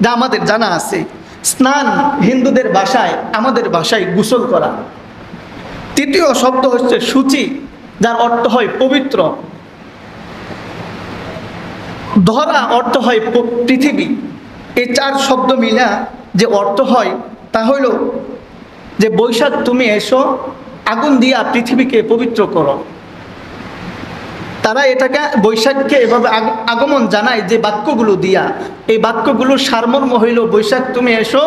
যা আমাদের জানা আছে। স্নান হিন্দুদের ভাষায়, আমাদের ভাষায় গোসল করা। তৃতীয় শব্দ হচ্ছে সূচি, যার অর্থ হয় পবিত্র। ধরা অর্থ হয় পৃথিবী। এই চার শব্দ মিলা যে অর্থ হয় তা হইল যে বৈশাখ তুমি এসো, আগুন দিয়া পৃথিবীকে পবিত্র করো। তারা এটাকে বৈশাখকে এভাবে আগমন জানায় যে বাক্যগুলো দিয়া। এই বাক্যগুলোর সারমর্ম হইল বৈশাখ তুমি এসো,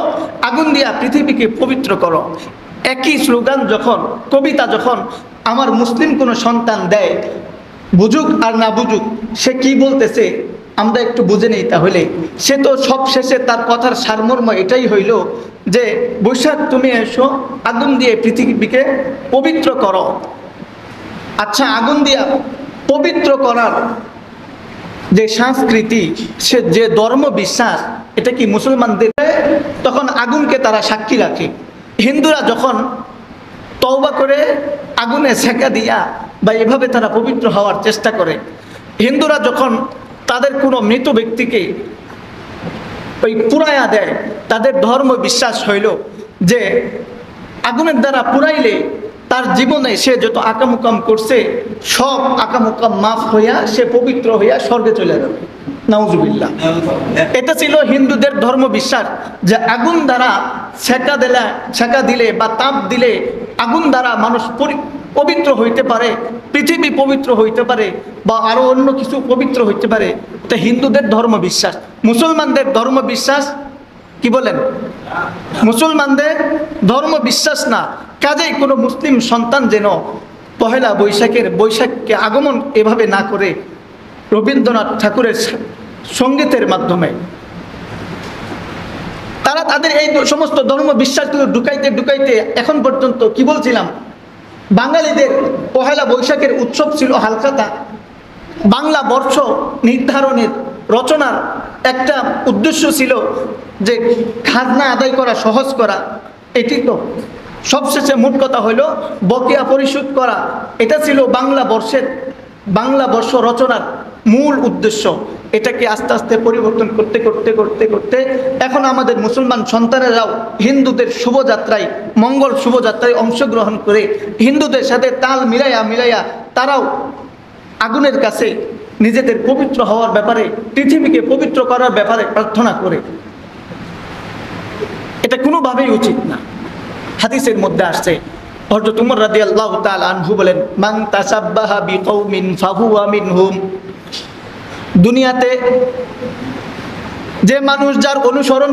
আগুন দিয়া পৃথিবীকে পবিত্র করো। একই স্লোগান যখন, কবিতা যখন আমার মুসলিম কোনো সন্তান দেয়, বুঝুক আর না বুঝুক, সে কি বলতেছে আমরা একটু বুঝে নেই। তাহলে সে তো সব শেষে তার কথার সারমর্ম এটাই হইল যে বৈশাখ তুমি এসো, আগুন দিয়ে পৃথিবীকে পবিত্র করো। আচ্ছা, আগুন দিয়া পবিত্র করার যে সংস্কৃতি, সে যে ধর্ম বিশ্বাস, এটা কি মুসলমানদের? তখন আগুনকে তারা সাক্ষী রাখে। হিন্দুরা যখন তওবা করে আগুনে সেকা দিয়া বা এভাবে তারা পবিত্র হওয়ার চেষ্টা করে। হিন্দুরা যখন তাদের কোনো মৃত ব্যক্তিকে ওই পুরাইয়া দেয়, তাদের ধর্ম বিশ্বাস হইল যে আগুনের দ্বারা পুরাইলে তার জীবনে সে যত আকামুকাম করছে সব আকামুকাম মাফ হইয়া সে পবিত্র হইয়া স্বর্গে চলে যাবে। নাউজুবিল্লাহ। এটা ছিল হিন্দুদের ধর্ম বিশ্বাস যে আগুন দ্বারা সেকা দিলে বা তাপ দিলে আগুন দ্বারা মানুষ পবিত্র হইতে পারে, পৃথিবী পবিত্র হইতে পারে, বা আরো অন্য কিছু পবিত্র হইতে পারে। এটা হিন্দুদের ধর্ম বিশ্বাস। মুসলমানদের ধর্ম বিশ্বাস কি বলেন? মুসলমানদের ধর্ম বিশ্বাস না। কাজেই কোনো মুসলিম সন্তান যেন পহেলা বৈশাখকে আগমন এভাবে না করে রবীন্দ্রনাথ ঠাকুরের সঙ্গীতের মাধ্যমে তারা তাদের এই সমস্ত ধর্ম বিশ্বাসগুলো ঢুকাইতে এখন পর্যন্ত কি বলছিলাম, বাঙালিদের পহেলা বৈশাখের উৎসব ছিল হালখাতা। বাংলা বর্ষ নির্ধারণের রচনার একটা উদ্দেশ্য ছিল যে খাজনা আদায় করা সহজ করা। এটি তো সবশেষে মোট কথা হলো বকেয়া পরিশোধ করা। এটা ছিল বাংলা বর্ষ রচনার মূল উদ্দেশ্য। এটাকে আস্তে আস্তে পরিবর্তন করতে এখন আমাদের মুসলমান সন্তানেরাও হিন্দুদের শুভযাত্রায়, মঙ্গল শুভযাত্রায় অংশগ্রহণ করে হিন্দুদের সাথে তাল মিলাইয়া তারাও আগুনের কাছে নিজেদের পবিত্র হওয়ার ব্যাপারে, পৃথিবীকে পবিত্র করার ব্যাপারে প্রার্থনা করে। এটা কোনোভাবেই উচিত না। হাদিসের মধ্যে আসছে, হযরত উমর রাদিয়াল্লাহু তাআলা আনহু বলেন, মান তাসাব্বাহা বিকৌমিন ফাহুয়া মিনহুম। দুনিয়াতে যে মানুষ যার অনুকরণ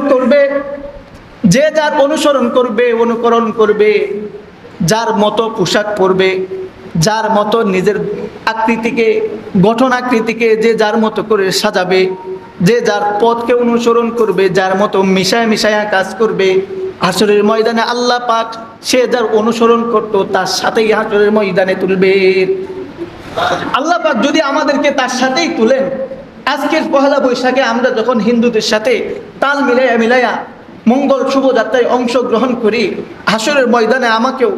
করবে, যার মতো পোশাক পরবে, যার মতো নিজের গঠন আকৃতিকে যে যার মতো করে সাজাবে, যে যার পথকে অনুসরণ করবে, যার মতো মিশায়া কাজ করবে, হাসরের ময়দানে আল্লাহ পাক সে যার অনুসরণ করত তার সাথেই হাসরের ময়দানে তুলবে। আল্লাহ পাক যদি আমাদেরকে তার সাথেই তুলেন, আজকের পহেলা বৈশাখে আমরা যখন হিন্দুদের সাথে তাল মিলাইয়া মঙ্গল শুভযাত্রায় অংশগ্রহণ করি, হাসরের ময়দানে আমাকেও,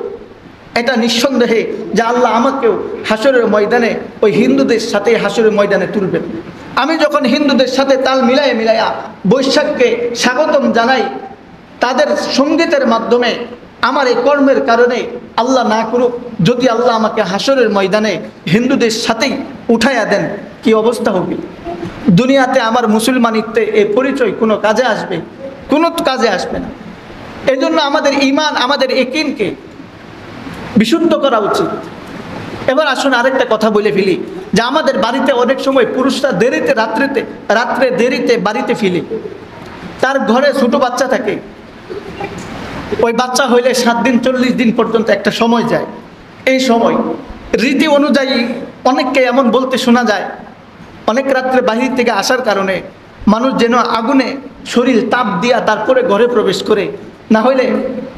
এটা নিঃসন্দেহে যে আল্লাহ আমাকেও হাসরের ময়দানে ওই হিন্দুদের সাথে হাসরের ময়দানে তুলবেন। আমি যখন হিন্দুদের সাথে তাল মিলাইয়া বৈশাখকে স্বাগতম জানাই, তাদের সঙ্গীতের মাধ্যমে আমার এই কর্মের কারণে আল্লাহ না করুক যদি আল্লাহ আমাকে হাসরের ময়দানে হিন্দুদের সাথেই উঠাইয়া দেন, কি অবস্থা হবে? দুনিয়াতে আমার মুসলমানিত্বে এই পরিচয় কোনো কাজে আসবে? কোনো কাজে আসবে না। এই জন্য আমাদের ঈমান, আমাদের ইয়াকিনকে বিশুদ্ধ করা উচিত। এবার আসুন আরেকটা কথা বলে ফেলি, যে আমাদের বাড়িতে অনেক সময় পুরুষরা রাত্রে দেরিতে বাড়িতে ফিরে, তার ঘরে ছোট বাচ্চা থাকে। ওই বাচ্চা হইলে 7 দিন 40 দিন পর্যন্ত একটা সময় যায়। এই সময় রীতি অনুযায়ী অনেককে এমন বলতে শোনা যায়, অনেক রাত্রে বাহির থেকে আসার কারণে মানুষ যেন আগুনে শরীর তাপ দিয়া তারপরে ঘরে প্রবেশ করে, না হইলে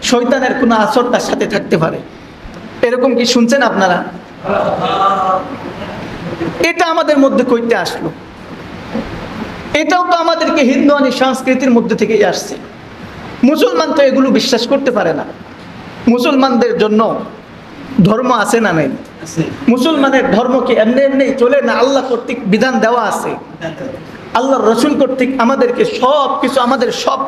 শয়তানের কোনো আসর তার সাথে থাকতে পারে। এরকম কি শুনছেন আপনারা? এটা আমাদের মধ্যে কইতে আসলো? এটাও তো আমাদেরকে হিন্দুয়ানি সংস্কৃতির মধ্যে থেকেই আসছে। মুসলমান তো এগুলো বিশ্বাস করতে পারে না। মুসলমানদের জন্য ধর্ম আছে না নাই? মুসলমানের ধর্ম কি এমনি এমনি চলে না? আল্লাহ কর্তৃক বিধান দেওয়া আছে। আল্লাহ রসুল কর্তৃক আমাদেরকে সব কিছু, আমাদের সব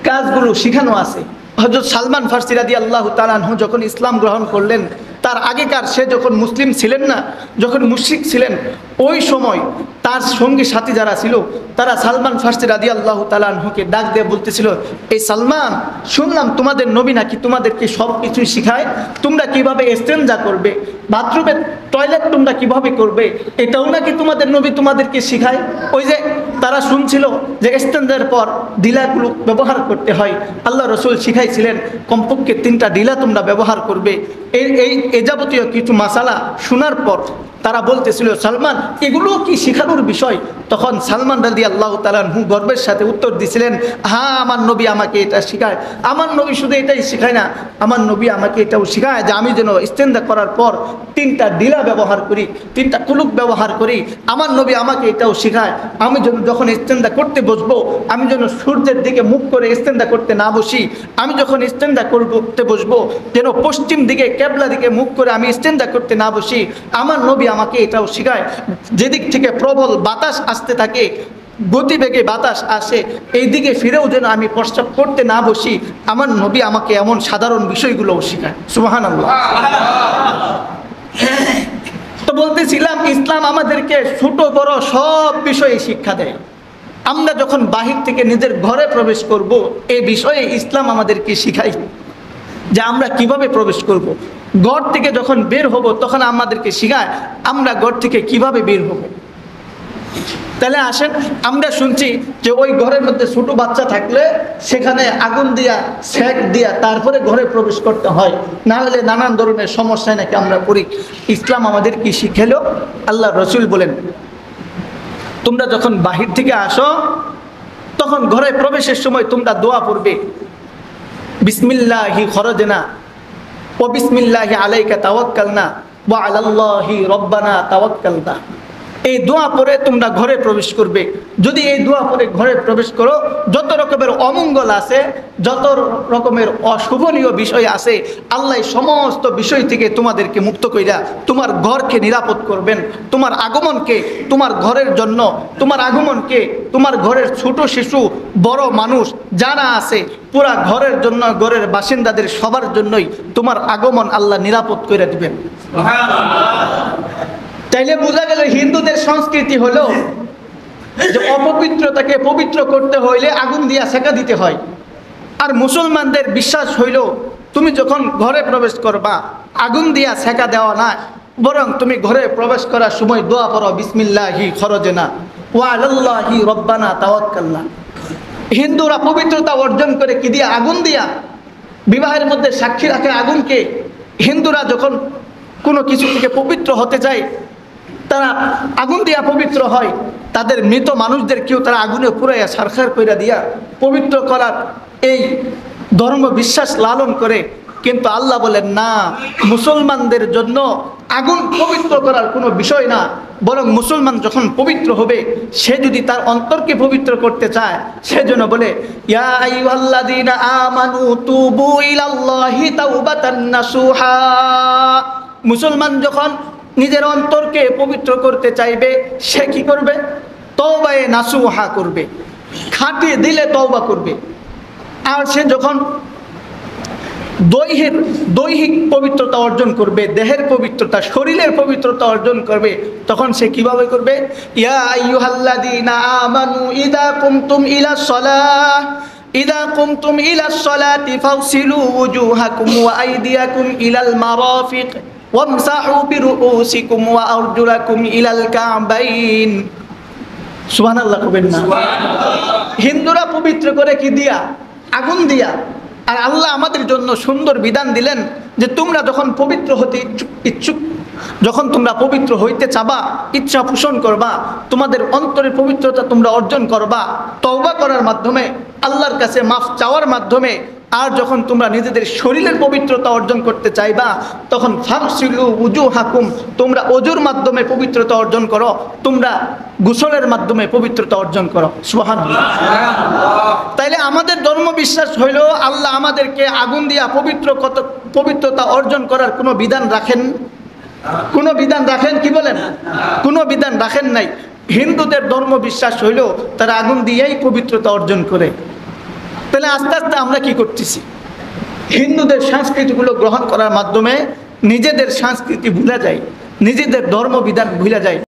কাজগুলো শিখানো আছে। হযরত সালমান ফারসি রাদিয়াল্লাহু তাআলা আনহু যখন ইসলাম গ্রহণ করলেন, তার আগেকার সে যখন মুসলিম ছিলেন না, যখন মুশরিক ছিলেন, ওই সময় তার সঙ্গী সাথী যারা ছিল তারা সালমান ফারসি রাদিয়াল্লাহু তাআলা আনহুকে ডাক দিয়ে বলতেছিল, এই সালমান, শুনলাম তোমাদের নবী নাকি তোমাদেরকে সব কিছুই শিখায়, তোমরা কিভাবে ইস্তেনজা করবে, বাথরুমের টয়লেট তোমরা কিভাবে করবে, এটাও নাকি তোমাদের নবী তোমাদেরকে শিখায়। ওই যে তারা শুনছিল যে ইস্তেনজার পর ডিলাগুলো ব্যবহার করতে হয়, আল্লাহ রসুল শিখাইছিলেন কমপক্ষে 3টা ডিলা তোমরা ব্যবহার করবে। এই যাবতীয় কিছু মাসালা শোনার পর তারা বলতেছিল, সালমান এগুলো কি শিখানোর বিষয়? তখন সালমান রাদিয়াল্লাহু তাআলা আনহু গর্বের সাথে উত্তর দিয়েছিলেন, হ্যাঁ, আমার নবী আমাকে এটা শেখায়। আমার নবী শুধু এটাই শেখায় না, আমার নবী আমাকে এটাও শেখায় যে আমি যেন ইস্তেনজা করার পর 3টা ডিলা ব্যবহার করি, 3টা কুলুক ব্যবহার করি। আমার নবী আমাকে এটাও শেখায় আমি যেন যখন ইস্তেনজা করতে বসবো, আমি যেন সূর্যের দিকে মুখ করে ইস্তেনজা করতে না বসি। আমি যখন ইস্তেনজা করতে বসবো যেন পশ্চিম দিকে, কেবলা দিকে মুখ করে আমি ইস্তেনজা করতে না বসি। আমার নবী আমাকে এটাও শেখায় যেদিক থেকে প্রবল বাতাস আসতে থাকে, গতিবেগে বাতাস আসে, এই দিকে ফিরেও যেন আমি প্রস্রাব করতে না বসি। আমার নবী আমাকে এমন সাধারণ বিষয়গুলোও শেখায়। সুবহানাল্লাহ। তো বলতেছিলাম, ইসলাম আমাদেরকে ছোট বড় সব বিষয়ে শিক্ষা দেয়। আমরা যখন বাহির থেকে নিজের ঘরে প্রবেশ করব, এই বিষয়ে ইসলাম আমাদেরকে শিখায় যে আমরা কিভাবে প্রবেশ করব। ঘর থেকে যখন বের হব তখন আমাদেরকে শেখায় আমরা ঘর থেকে কিভাবে বের হব। তাহলে আসেন, আমরা শুনছি যে ওই ঘরের মধ্যে ছোট বাচ্চা থাকলে সেখানে আগুন দিয়া, সেক দিয়া তারপরে ঘরে প্রবেশ করতে হয়, না হলে নানান ধরনের সমস্যায় নাকি আমরা পড়ি। ইসলাম আমাদের কি শিখালো? আল্লাহ রসুল বলেন, তোমরা যখন বাহির থেকে আসো তখন ঘরে প্রবেশের সময় তোমরা দোয়া পড়বে, বিসমিল্লাহি খরজনা ওয়া বিসমিল্লাহি আলাইকা তাওয়াক্কালনা ওয়া আলাল্লাহি রব্বানা তাওয়াক্কালনা। এই দোয়া পড়ে তোমরা ঘরে প্রবেশ করবে। যদি এই দোয়া পড়ে ঘরে প্রবেশ করো, যত রকমের অমঙ্গল আছে, যত রকমের অশুভনীয় বিষয় আছে, আল্লাহ সমস্ত বিষয় থেকে তোমাদেরকে মুক্ত কইরা তোমার ঘরকে নিরাপদ করবেন। তোমার আগমনকে, তোমার ঘরের জন্য, তোমার আগমনকে, তোমার ঘরের ছোট শিশু, বড় মানুষ যারা আছে, পুরা ঘরের জন্য, ঘরের বাসিন্দাদের সবার জন্যই তোমার আগমন আল্লাহ নিরাপদ করে দিবেন। তাইলে বোঝা গেল হিন্দুদের সংস্কৃতি হলো যে অপবিত্রতাকে পবিত্র করতে হইলে আগুন দিয়া সেকা দিতে হয়। আর মুসলমানদের বিশ্বাস হইল তুমি যখন ঘরে প্রবেশ করবা আগুন দিয়া সেকা দেওয়া না, বরং তুমি ঘরে প্রবেশ করার সময় দোয়া পড়ো, বিসমিল্লাহি খরজনা ওয়া আলাল্লাহি রব্বানা তাওয়াক্কালনা। হিন্দুরা পবিত্রতা অর্জন করে কি দিয়া? আগুন দিয়া। বিবাহের মধ্যে সাক্ষী রাখে আগুনকে। হিন্দুরা যখন কোনো কিছু থেকে পবিত্র হতে চায় তারা আগুন দিয়া পবিত্র হয়। তাদের মৃত মানুষদেরকেও তারা আগুনে পুরাইয়া সারখার কইরা দিয়া পবিত্র করার এই ধর্ম বিশ্বাস লালন করে। কিন্তু আল্লাহ বলেন না, মুসলমানদের জন্য আগুন পবিত্র করার কোনো বিষয় না, বরং মুসলমান যখন পবিত্র হবে, সে যদি তার অন্তরকে পবিত্র করতে চায়, সেজন্য বলে ইয়া আইয়ুহাল্লাযীনা আমানু তুবু ইলাল্লাহি তাওবাতান নাসুহা। মুসলমান যখন নিজের অন্তরকে পবিত্র করতে চাইবে, সে কি করবে? তওবায়ে নাসুহা করবে, খাটিয়ে দিলে তওবা করবে। আর সে যখন দৈহিক পবিত্রতা অর্জন করবে, দেহের পবিত্রতা, শরীরের পবিত্রতা অর্জন করবে, তখন সে কিভাবে করবে? ইয়া আইয়ুহাল্লাযীনা আমানু ইযা কুমতুম ইলাস সালাহ ইযা কুমতুম ইলাস সালাতি ফাগসিলু ওয়ুজুহাকুম ওয়া আইদিয়াকুম ইলাল মারাফিক ওয়ামসাহু বিরুউসিকুম ওয়া আরজুলাকুম ইলাল কা'বাইন। সুবহানাল্লাহ কবেন না? হিন্দুরা পবিত্র করে কি দিয়া? আগুন দিয়া। আর আল্লাহ আমাদের জন্য সুন্দর বিধান দিলেন যে তোমরা যখন পবিত্র হতে ইচ্ছুক, যখন তোমরা পবিত্র হইতে চাবা, ইচ্ছা পোষণ করবা, তোমাদের অন্তরের পবিত্রতা তোমরা অর্জন করবা তওবা করার মাধ্যমে, আল্লাহর কাছে মাফ চাওয়ার মাধ্যমে। আর যখন তোমরা নিজেদের শরীরের পবিত্রতা অর্জন করতে চাইবা, তখন ফাগসিলু ওয়ুজুহাকুম, তোমরা ওযুর মাধ্যমে পবিত্রতা অর্জন করো, তোমরা গোসলের মাধ্যমে পবিত্রতা অর্জন করো। সুবহানাল্লাহ। তাইলে আমাদের ধর্ম বিশ্বাস হইল আল্লাহ আমাদেরকে আগুন দিয়া পবিত্রতা অর্জন করার কোনো বিধান রাখেন? কোনো বিধান রাখেন? কি বলেন? কোনো বিধান রাখেন নাই। হিন্দুদের ধর্ম বিশ্বাস হইল তারা আগুন দিয়েই পবিত্রতা অর্জন করে। তাহলে আস্তে আস্তে আমরা কি করতেছি? হিন্দুদের সংস্কৃতিগুলো গ্রহণ করার মাধ্যমে নিজেদের সংস্কৃতি ভুলে যায়, নিজেদের ধর্মবিধান ভুলে যায়।